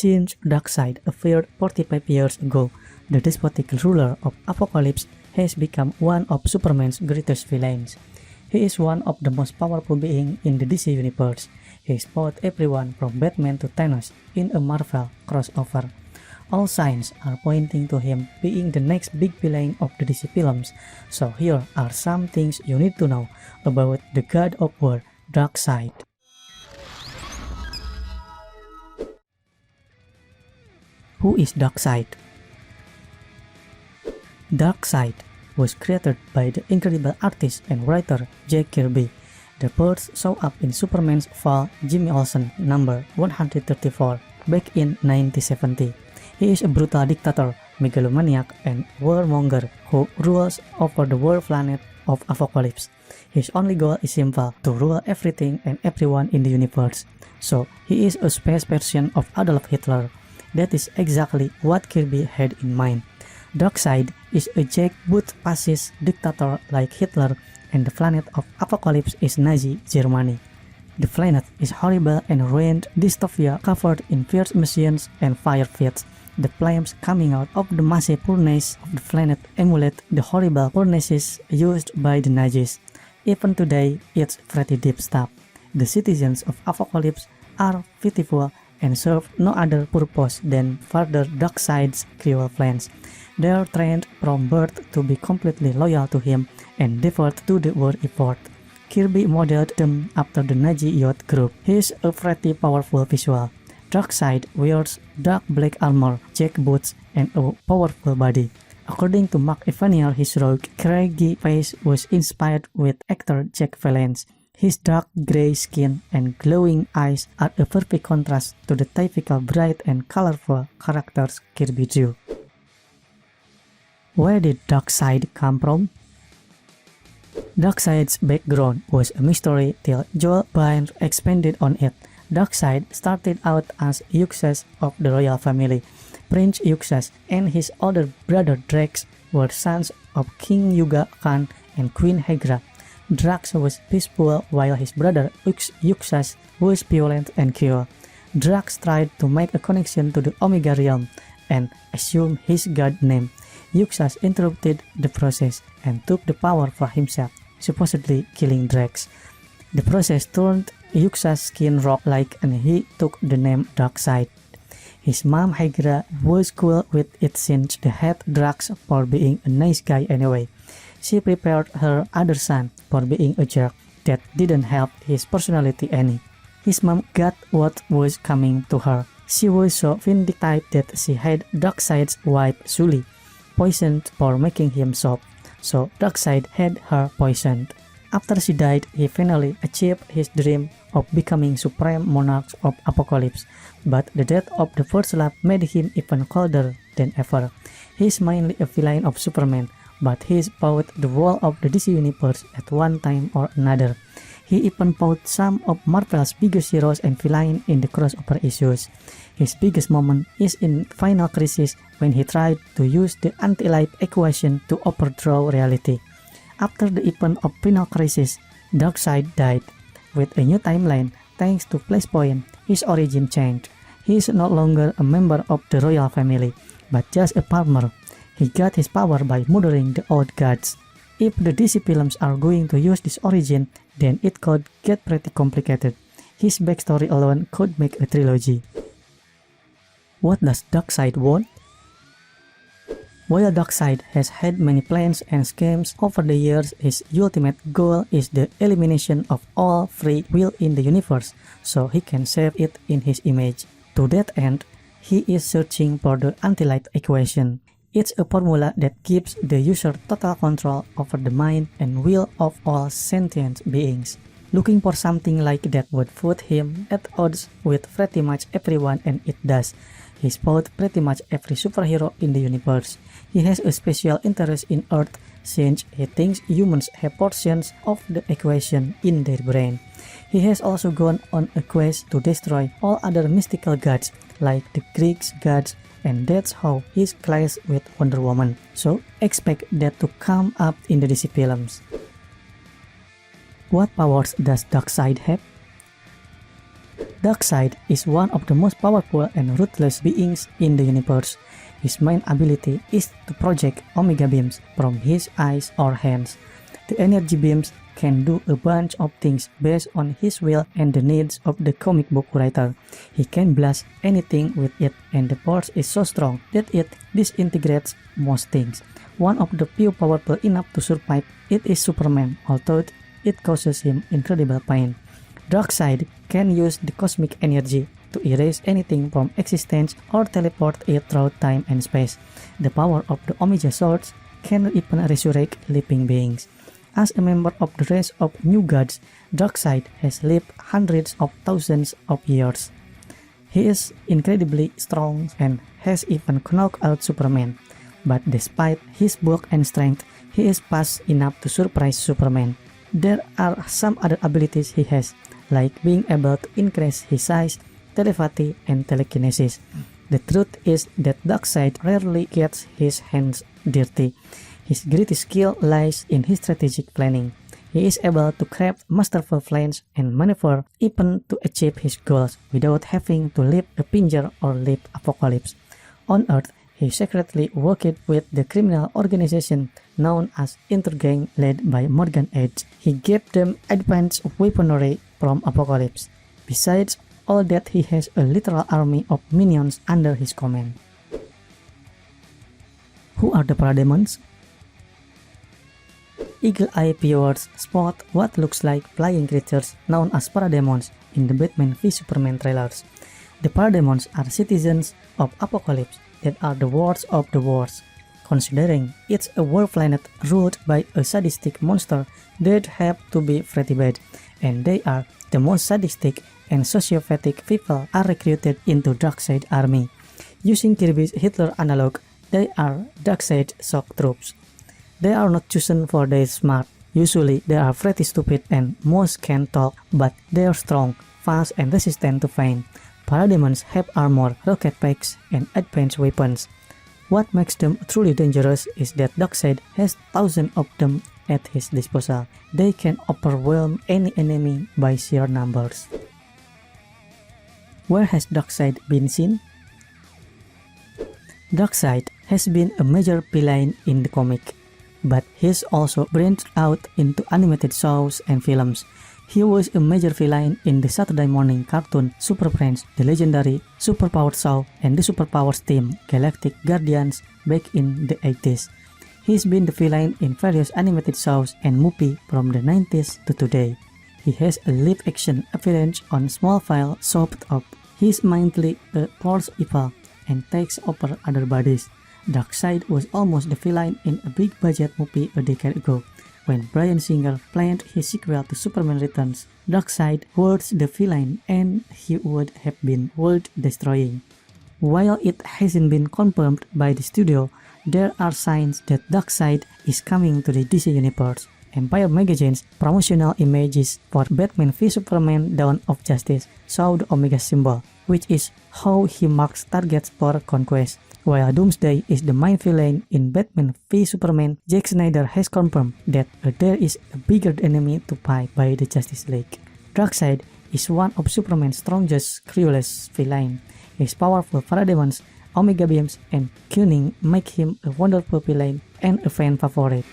Since Darkseid appeared 45 years ago, the despotic ruler of Apocalypse has become one of Superman's greatest villains. He is one of the most powerful beings in the DC universe. He fought everyone from Batman to Thanos in a Marvel crossover. All signs are pointing to him being the next big villain of the DC films, so here are some things you need to know about the God of War, Darkseid. Who is Darkseid? Darkseid was created by the incredible artist and writer Jack Kirby. The first show up in Superman's Fall Jimmy Olsen number 134 back in 1970. He is a brutal dictator, megalomaniac, and warmonger who rules over the world planet of Apocalypse. His only goal is simple: to rule everything and everyone in the universe. So he is a space version of Adolf Hitler. That is exactly what Kirby had in mind. Darkseid is a jackboot fascist dictator like Hitler, and the planet of Apocalypse is Nazi Germany. The planet is horrible and ruined dystopia covered in fierce machines and fire pits. The flames coming out of the massive furnace of the planet emulate the horrible furnaces used by the Nazis. Even today, it's pretty deep stuff. The citizens of Apocalypse are pitiful and serve no other purpose than further Darkseid's cruel plans. They are trained from birth to be completely loyal to him and devoted to the war effort. Kirby modeled them after the Nazi youth group. He is a pretty powerful visual. Darkseid wears dark black armor, jack boots, and a powerful body. According to Mark Evanier, his rogue, craggy face was inspired with actor Jack Palance. His dark gray skin and glowing eyes are a perfect contrast to the typical bright and colorful characters Kirby drew. Where did Darkseid come from? Darkseid's background was a mystery till Joel Byrne expanded on it. Darkseid started out as Euxas of the royal family. Prince Euxas and his older brother Drax were sons of King Yuga Khan and Queen Hydra. Drax was peaceful while his brother Euxas was violent and cruel. Drax tried to make a connection to the Omega realm and assumed his god name. Euxas interrupted the process and took the power for himself, supposedly killing Drax. The process turned Euxas' skin rock-like and he took the name Darkseid. His mom Hydra was cool with it since they had Drax for being a nice guy anyway. She prepared her other son for being a jerk that didn't help his personality any. His mom got what was coming to her. She was so vindictive that she had Darkseid's wife Sully poisoned for making him soft, so Darkseid had her poisoned. After she died, he finally achieved his dream of becoming supreme monarch of Apocalypse, but the death of the first love made him even colder than ever. He is mainly a villain of Superman, but he fought the whole of the DC universe at one time or another. He even fought some of Marvel's biggest heroes and villains in the crossover issues. His biggest moment is in Final Crisis when he tried to use the anti-life equation to overthrow reality. After the event of Final Crisis, Darkseid died. With a new timeline, thanks to Flashpoint, his origin changed. He is no longer a member of the royal family, but just a farmer. He got his power by murdering the old gods. If the DC films are going to use this origin, then it could get pretty complicated. His backstory alone could make a trilogy. What does Darkseid want? While Darkseid has had many plans and schemes over the years, his ultimate goal is the elimination of all free will in the universe, so he can save it in his image. To that end, he is searching for the anti-life equation. It's a formula that gives the user total control over the mind and will of all sentient beings. Looking for something like that would put him at odds with pretty much everyone, and it does. He's fought pretty much every superhero in the universe. He has a special interest in Earth since he thinks humans have portions of the equation in their brain. He has also gone on a quest to destroy all other mystical gods like the Greek gods, and that's how he clashes with Wonder Woman. So expect that to come up in the DC films. What powers does Darkseid have? Darkseid is one of the most powerful and ruthless beings in the universe. His main ability is to project Omega beams from his eyes or hands. The energy beams can do a bunch of things based on his will and the needs of the comic book writer. He can blast anything with it, and the force is so strong that it disintegrates most things. One of the few powerful enough to survive it is Superman, although it causes him incredible pain. Darkseid can use the cosmic energy to erase anything from existence or teleport it through time and space. The power of the Omega Swords can even resurrect living beings. As a member of the race of new gods, Darkseid has lived hundreds of thousands of years. He is incredibly strong and has even knocked out Superman. But despite his bulk and strength, he is fast enough to surprise Superman. There are some other abilities he has, like being able to increase his size, telepathy, and telekinesis. The truth is that Darkseid rarely gets his hands dirty. His greatest skill lies in his strategic planning. He is able to craft masterful plans and maneuver even to achieve his goals without having to leave a pincer or leave Apocalypse. On Earth, he secretly worked with the criminal organization known as Intergang led by Morgan Edge. He gave them advanced weaponry from Apocalypse. Besides all that, he has a literal army of minions under his command. Who are the Parademons? Eagle-eye viewers spot what looks like flying creatures known as Parademons in the Batman v Superman trailers. The Parademons are citizens of Apocalypse that are the worst of the worst, considering it's a war planet ruled by a sadistic monster that have to be pretty bad, and they are the most sadistic and sociopathic people are recruited into Darkseid army. Using Kirby's Hitler analog, they are Darkseid shock troops. They are not chosen for their smart. Usually they are pretty stupid and most can't talk, but they are strong, fast, and resistant to pain. Parademons have armor, rocket packs, and advanced weapons. What makes them truly dangerous is that Darkseid has thousands of them at his disposal. They can overwhelm any enemy by sheer numbers. Where has Darkseid been seen? Darkseid has been a major villain in the comic, but he's also branched out into animated shows and films. He was a major villain in the Saturday morning cartoon Super Friends, the legendary Superpower show, and the Superpowers team Galactic Guardians back in the 80s. He's been the villain in various animated shows and movies from the 90s to today. He has a live-action appearance on Smallville soap up. He's mainly a force evil and takes over other bodies. Darkseid was almost the villain in a big-budget movie a decade ago, when Bryan Singer planned his sequel to Superman Returns. Darkseid was the villain and he would have been world-destroying. While it hasn't been confirmed by the studio, there are signs that Darkseid is coming to the DC Universe. Empire Magazine's promotional images for Batman v Superman Dawn of Justice show the Omega symbol, which is how he marks targets for conquest. While Doomsday is the main villain in Batman v Superman, Zack Snyder has confirmed that there is a bigger enemy to fight by the Justice League. Darkseid is one of Superman's strongest, cruelest villains. His powerful Parademons, Omega beams, and cunning make him a wonderful villain and a fan favorite.